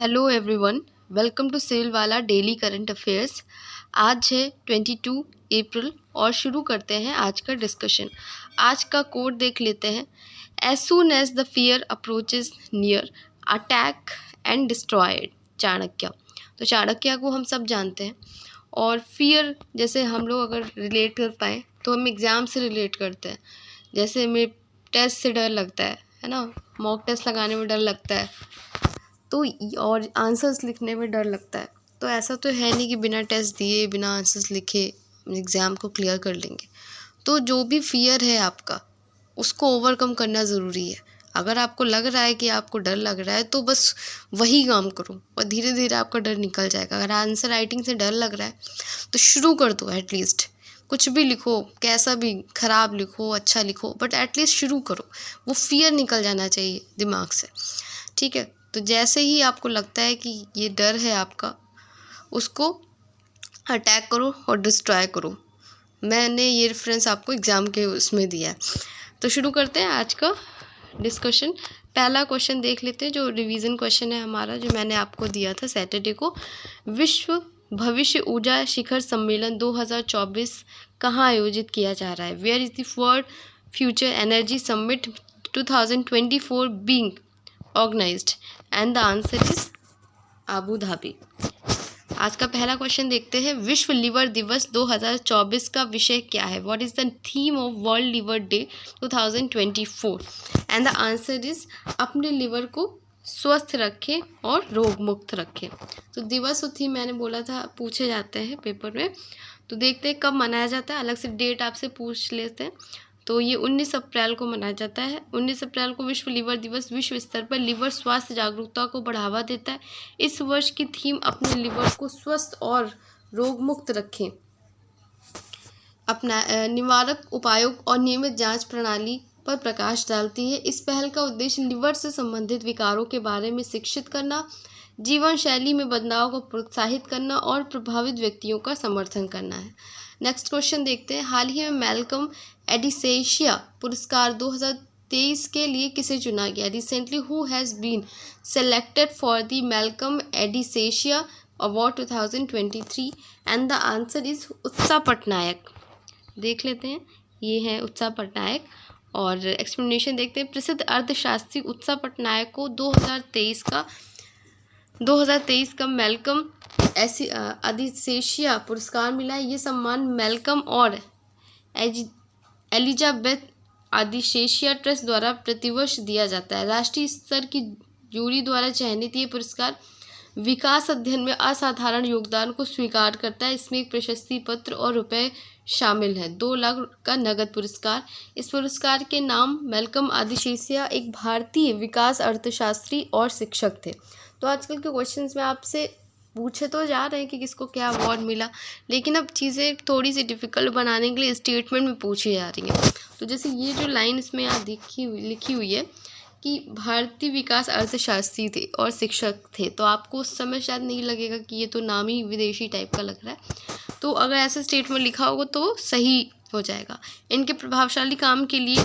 Hello everyone, welcome to civil वाला daily current affairs. आज है 22 अप्रैल और शुरू करते हैं आज का डिस्कशन। आज का कोट देख लेते हैं। As soon as the fear approaches near, attack and destroyed. Chanakya. तो चाणक्य को हम सब जानते हैं। और फियर जैसे हम लोग अगर रिलेट कर पाए तो हम एग्ज़ाम से रिलेट करते हैं। जैसे हमें टेस्ट से डर लगता है ना, मॉक टेस्ट लगाने में डर लगता है तो और आंसर्स लिखने में डर लगता है। तो ऐसा तो है नहीं कि बिना टेस्ट दिए बिना आंसर्स लिखे एग्ज़ाम को क्लियर कर लेंगे। तो जो भी फियर है आपका उसको ओवरकम करना ज़रूरी है। अगर आपको लग रहा है कि आपको डर लग रहा है तो बस वही काम करो और धीरे धीरे आपका डर निकल जाएगा। अगर आंसर राइटिंग से डर लग रहा है तो शुरू कर दो। एटलीस्ट कुछ भी लिखो, कैसा भी ख़राब लिखो अच्छा लिखो, बट एटलीस्ट शुरू करो। वो फियर निकल जाना चाहिए दिमाग से। ठीक है, तो जैसे ही आपको लगता है कि ये डर है आपका, उसको अटैक करो और डिस्ट्रॉय करो। मैंने ये रेफरेंस आपको एग्ज़ाम के उसमें दिया है। तो शुरू करते हैं आज का डिस्कशन। पहला क्वेश्चन देख लेते हैं जो रिवीजन क्वेश्चन है हमारा, जो मैंने आपको दिया था सैटरडे को। विश्व भविष्य ऊर्जा शिखर सम्मेलन 2024 कहाँ आयोजित किया जा रहा है? Where is the world future energy summit 2024 being organised? And the answer is Abu Dhabi. आज का पहला क्वेश्चन देखते हैं। विश्व लिवर दिवस 2024 का विषय क्या है? What is the theme of world liver day 2024? And the answer is अपने लिवर को स्वस्थ रखें और रोग मुक्त रखें। तो दिवस और थीम मैंने बोला था पूछे जाते हैं पेपर में। तो देखते हैं कब मनाया जाता है, अलग से डेट आपसे पूछ लेते हैं। तो ये 19 अप्रैल को मनाया जाता है। 19 अप्रैल को विश्व लिवर दिवस विश्व स्तर पर लिवर स्वास्थ्य जागरूकता को बढ़ावा देता है। इस वर्ष की थीम अपने लिवर को स्वस्थ और रोग मुक्त रखें, अपना निवारक उपायों और नियमित जांच प्रणाली पर प्रकाश डालती है। इस पहल का उद्देश्य लिवर से संबंधित विकारों के बारे में शिक्षित करना, जीवन शैली में बदलाव को प्रोत्साहित करना और प्रभावित व्यक्तियों का समर्थन करना है। नेक्स्ट क्वेश्चन देखते हैं। हाल ही में मैल्कम एडिसेशिया पुरस्कार 2023 के लिए किसे चुना गया? Recently who has been selected for the Malcolm Adiseshiah award 2023? And the answer is Utsa Patnaik. देख लेते हैं, ये है उत्साह पटनायक। और एक्सप्लेनेशन देखते हैं। प्रसिद्ध अर्थशास्त्री उत्साह पटनायक को 2023 का मैल्कम एडिसेशिया पुरस्कार मिला है। ये सम्मान मैल्कम और एलिजाबेथ एडिसेशिया ट्रस्ट द्वारा प्रतिवर्ष दिया जाता है। राष्ट्रीय स्तर की जूरी द्वारा चयनित ये पुरस्कार विकास अध्ययन में असाधारण योगदान को स्वीकार करता है। इसमें एक प्रशस्ति पत्र और रुपए शामिल है। 2 लाख का नगद पुरस्कार। इस पुरस्कार के नाम मैल्कम एडिसेशिया एक भारतीय विकास अर्थशास्त्री और शिक्षक थे। तो आजकल के क्वेश्चंस में आपसे पूछे तो जा रहे हैं कि किसको क्या अवार्ड मिला, लेकिन अब चीज़ें थोड़ी सी डिफ़िकल्ट बनाने के लिए स्टेटमेंट में पूछी जा रही हैं। तो जैसे ये जो लाइन इसमें यहाँ लिखी हुई है कि भारतीय विकास अर्थशास्त्री थे और शिक्षक थे, तो आपको उस समय शायद नहीं लगेगा कि ये तो नाम ही विदेशी टाइप का लग रहा है। तो अगर ऐसा स्टेटमेंट लिखा होगा तो सही हो जाएगा। इनके प्रभावशाली काम के लिए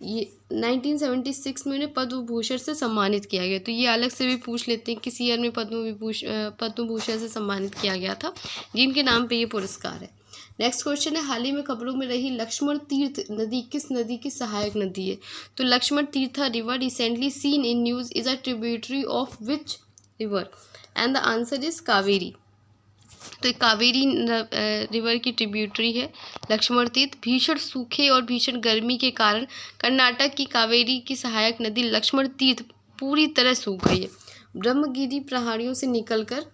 ये 1976 में उन्हें पद्म भूषण से सम्मानित किया गया। तो ये अलग से भी पूछ लेते हैं किस ईयर में पद्म भूषण से सम्मानित किया गया था, जिनके नाम पे ये पुरस्कार है। नेक्स्ट क्वेश्चन है। हाल ही में खबरों में रही लक्ष्मण तीर्थ नदी किस नदी की सहायक नदी है? तो Lakshman Tirtha river recently seen in news is a tributary of which river? And the answer is Kaveri. तो कावेरी रिवर की ट्रिब्यूटरी है लक्ष्मण तीर्थ। भीषण सूखे और भीषण गर्मी के कारण कर्नाटक की कावेरी की सहायक नदी लक्ष्मण तीर्थ पूरी तरह सूख गई है। ब्रह्मगिरी पहाड़ियों से निकलकर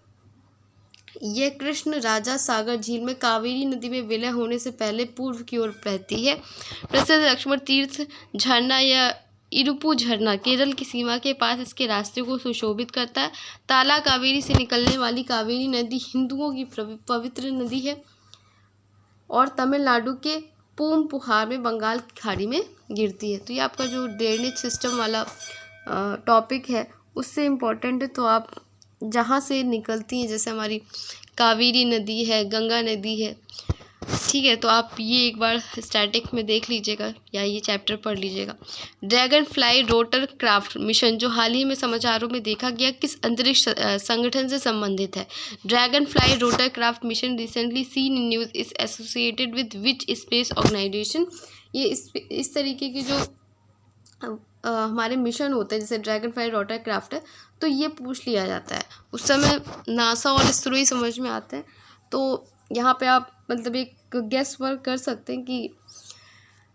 यह कृष्ण राजा सागर झील में कावेरी नदी में विलय होने से पहले पूर्व की ओर बहती है। प्रसिद्ध लक्ष्मण तीर्थ झरना या इरुपु झरना केरल की सीमा के पास इसके रास्ते को सुशोभित करता है। ताला कावेरी से निकलने वाली कावेरी नदी हिंदुओं की पवित्र नदी है और तमिलनाडु के पूमपुहार में बंगाल की खाड़ी में गिरती है। तो ये आपका जो ड्रेनेज सिस्टम वाला टॉपिक है उससे इम्पोर्टेंट है। तो आप जहाँ से निकलती हैं, जैसे हमारी कावेरी नदी है, गंगा नदी है, ठीक है, तो आप ये एक बार स्टैटिक में देख लीजिएगा या ये चैप्टर पढ़ लीजिएगा। Dragon fly rotorcraft mission जो हाल ही में समाचारों में देखा गया किस अंतरिक्ष संगठन से संबंधित है? Dragonfly rotorcraft mission recently seen in news is associated with which space organisation? ये इस तरीके की जो हमारे मिशन होते हैं जैसे ड्रैगन फ्लाई रोटर क्राफ्ट है, तो ये पूछ लिया जाता है। उस समय नासा और इसरो ही समझ में आते हैं। तो यहाँ पे आप मतलब एक गेस वर्क कर सकते हैं कि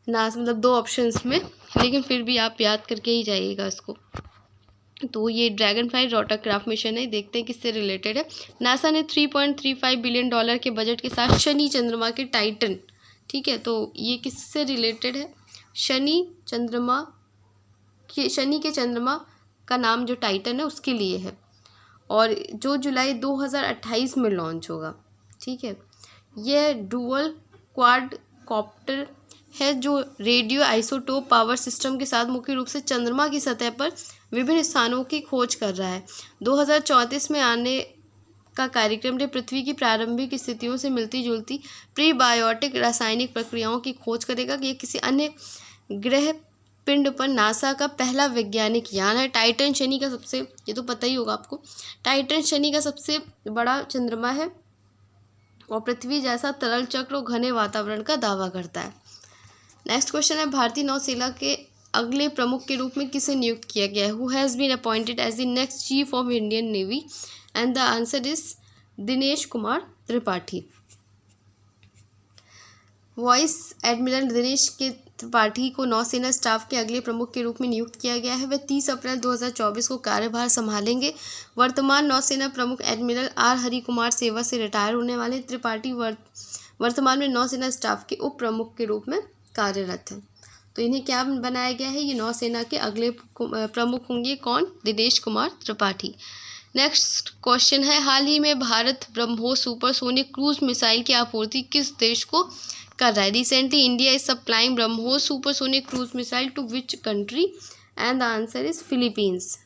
नासा मतलब दो ऑप्शंस में, लेकिन फिर भी आप याद करके ही जाइएगा इसको। तो ये dragon fly rotorcraft mission है, देखते हैं किससे रिलेटेड है। नासा ने $3.35 बिलियन के बजट के साथ शनि चंद्रमा के टाइटन, ठीक है, तो ये किससे रिलेटेड है? शनि के चंद्रमा का नाम जो टाइटन है उसके लिए है, और जो जुलाई 2028 में लॉन्च होगा। ठीक है, यह डुअल क्वाड कॉप्टर है जो रेडियो आइसोटोप पावर सिस्टम के साथ मुख्य रूप से चंद्रमा की सतह पर विभिन्न स्थानों की खोज कर रहा है। 2034 में आने का कार्यक्रम ने पृथ्वी की प्रारंभिक स्थितियों से मिलती जुलती प्रीबायोटिक रासायनिक प्रक्रियाओं की खोज करेगा कि यह किसी अन्य ग्रह पिंड पर नासा का पहला वैज्ञानिक यान है। टाइटन शनि का सबसे, ये तो पता ही होगा आपको, टाइटन शनि का सबसे बड़ा चंद्रमा है और पृथ्वी जैसा तरल चक्र और घने वातावरण का दावा करता है। नेक्स्ट क्वेश्चन है, भारतीय नौसेना के अगले प्रमुख के रूप में किसे नियुक्त किया गया है? Who has been appointed as the next chief of Indian navy? And the answer is Dinesh Kumar Tripathi. Vice admiral Dinesh K Tripathi को नौसेना स्टाफ के अगले प्रमुख के रूप में नियुक्त किया गया है। वे 30 अप्रैल 2024 को कार्यभार संभालेंगे। वर्तमान नौसेना प्रमुख एडमिरल आर हरि कुमार सेवा से रिटायर होने वाले त्रिपाठी वर्तमान में नौसेना स्टाफ के उप प्रमुख के रूप में कार्यरत हैं। तो इन्हें क्या बनाया गया है? ये नौसेना के अगले प्रमुख होंगे। कौन? दिनेश कुमार त्रिपाठी। नेक्स्ट क्वेश्चन है, हाल ही में Bharat BrahMos supersonic cruise missile की आपूर्ति किस देश को कर रहा है? Recently India is supplying BrahMos supersonic cruise missile to which country? And the answer is Philippines.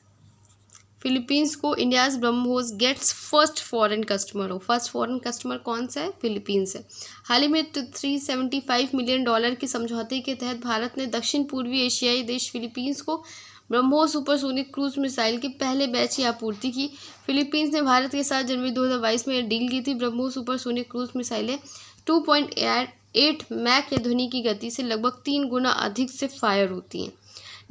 Philippines को India's BrahMos gets first foreign customer हो। फर्स्ट फॉरेन कस्टमर कौन सा है? फिलीपींस है। हाल ही में $375 मिलियन के समझौते के तहत भारत ने दक्षिण पूर्वी एशियाई देश फिलीपींस को ब्रह्मोस सुपरसोनिक क्रूज मिसाइल के पहले बैच की आपूर्ति की। फिलीपींस ने भारत के साथ जनवरी 2022 में डील की थी। ब्रह्मोस सुपरसोनिक क्रूज मिसाइलें 2.8 मैक या ध्वनि की गति से लगभग 3 गुना अधिक से फायर होती हैं।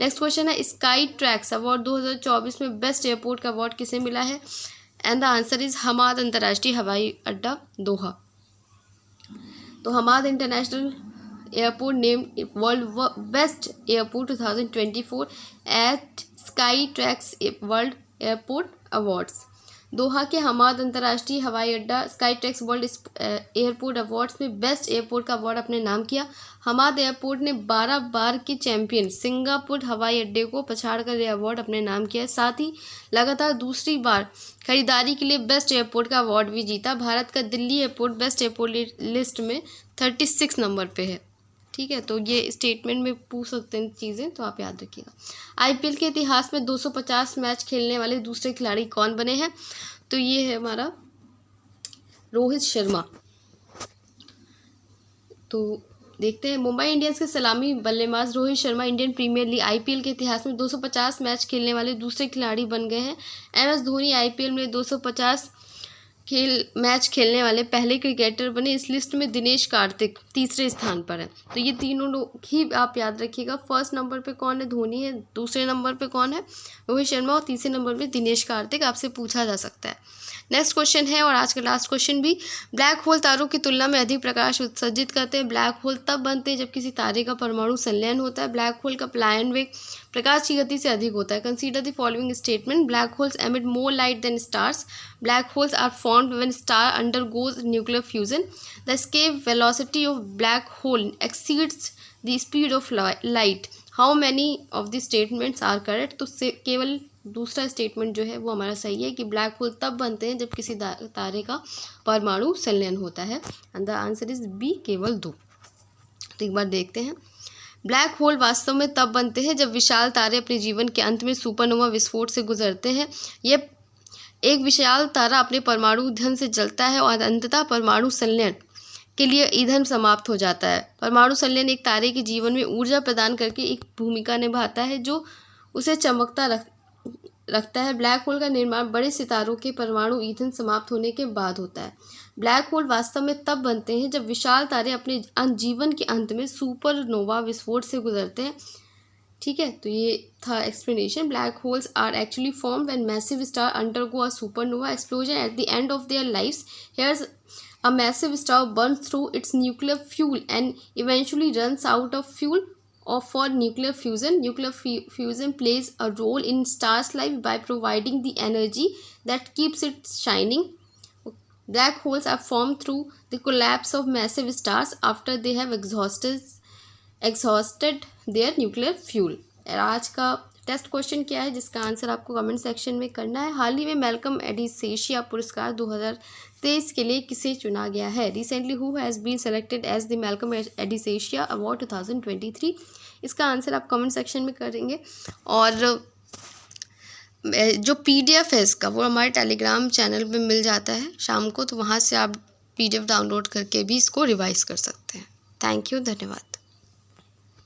नेक्स्ट क्वेश्चन है, स्काई ट्रैक्स अवार्ड 2024 में बेस्ट एयरपोर्ट का अवार्ड किसे मिला है? And the answer is Hamad अंतर्राष्ट्रीय हवाई अड्डा दोहा। तो Hamad International Airport named world best airport 2024 at Skytrax world airport awards. Doha के हमाद अंतर्राष्ट्रीय हवाई अड्डा Skytrax world airport awards में बेस्ट एयरपोर्ट का अवार्ड अपने नाम किया। हमाद एयरपोर्ट ने 12 बार के चैंपियन सिंगापुर हवाई अड्डे को पछाड़कर यह अवार्ड अपने नाम किया है। साथ ही लगातार दूसरी बार खरीदारी के लिए बेस्ट एयरपोर्ट का अवार्ड भी जीता। भारत का Delhi airport best airport list में 36 नंबर पे है। ठीक है, तो ये स्टेटमेंट में पूछ सकते हैं चीज़ें, तो आप याद रखिएगा। आईपीएल के इतिहास में 250 मैच खेलने वाले दूसरे खिलाड़ी कौन बने हैं? तो ये है हमारा रोहित शर्मा। तो देखते हैं, मुंबई इंडियंस के सलामी बल्लेबाज Rohit Sharma Indian Premier League IPL के इतिहास में 250 मैच खेलने वाले दूसरे खिलाड़ी बन गए हैं। एमएस धोनी आईपीएल में 250 मैच खेलने वाले पहले क्रिकेटर बने। इस लिस्ट में दिनेश कार्तिक तीसरे स्थान पर है। तो ये तीनों लोग ही आप याद रखिएगा। फर्स्ट नंबर पे कौन है? धोनी है। दूसरे नंबर पे कौन है? रोहित शर्मा। और तीसरे नंबर पे दिनेश कार्तिक आपसे पूछा जा सकता है। नेक्स्ट क्वेश्चन है, और आज का लास्ट क्वेश्चन भी, ब्लैक होल तारों की तुलना में अधिक प्रकाश उत्सर्जित करते हैं। ब्लैक होल तब बनते हैं जब किसी तारे का परमाणु संलयन होता है। ब्लैक होल का पलायन वेग प्रकाश की गति से अधिक होता है। Consider the following statement, black holes emit more light than stars. Black holes are formed when star undergoes nuclear fusion. The escape velocity of black hole exceeds the speed of light. How many of the statements are correct? तो केवल दूसरा statement जो है वो हमारा सही है कि ब्लैक होल तब बनते हैं जब किसी तारे का परमाणु संलयन होता है। And the answer is B, केवल 2। तो एक बार देखते हैं, ब्लैक होल वास्तव में तब बनते हैं जब विशाल तारे अपने जीवन के अंत में सुपरनोवा विस्फोट से गुजरते हैं। यह एक विशाल तारा अपने परमाणु ईंधन से जलता है और अंततः परमाणु संलयन के लिए ईंधन समाप्त हो जाता है। परमाणु संलयन एक तारे के जीवन में ऊर्जा प्रदान करके एक भूमिका निभाता है जो उसे चमकता रखता है। ब्लैक होल का निर्माण बड़े सितारों के परमाणु ईंधन समाप्त होने के बाद होता है। ब्लैक होल वास्तव में तब बनते हैं जब विशाल तारे अपने जीवन के अंत में सुपरनोवा विस्फोट से गुजरते हैं। ठीक है, तो ये था explanation. Black holes are actually form when massive star undergo a supernova explosion at the end of their lives. Here's a massive star burns through its nuclear fuel and eventually runs out of fuel for nuclear fusion. Nuclear fusion plays a role in star's life by providing the energy that keeps it shining. Black holes are formed through the collapse of massive stars after they have exhausted their nuclear fuel. आज का test question क्या है जिसका answer आपको comment section में करना है। हाल ही में मैल्कम एडिसेशिया पुरस्कार 2023 के लिए किसे चुना गया है? Recently who has been selected as the Malcolm Adiseshiah award 2023? इसका आंसर आप कमेंट सेक्शन में करेंगे। और जो PDF है इसका वो हमारे टेलीग्राम चैनल पे मिल जाता है शाम को, तो वहाँ से आप PDF डाउनलोड करके भी इसको रिवाइज कर सकते हैं। थैंक यू, धन्यवाद।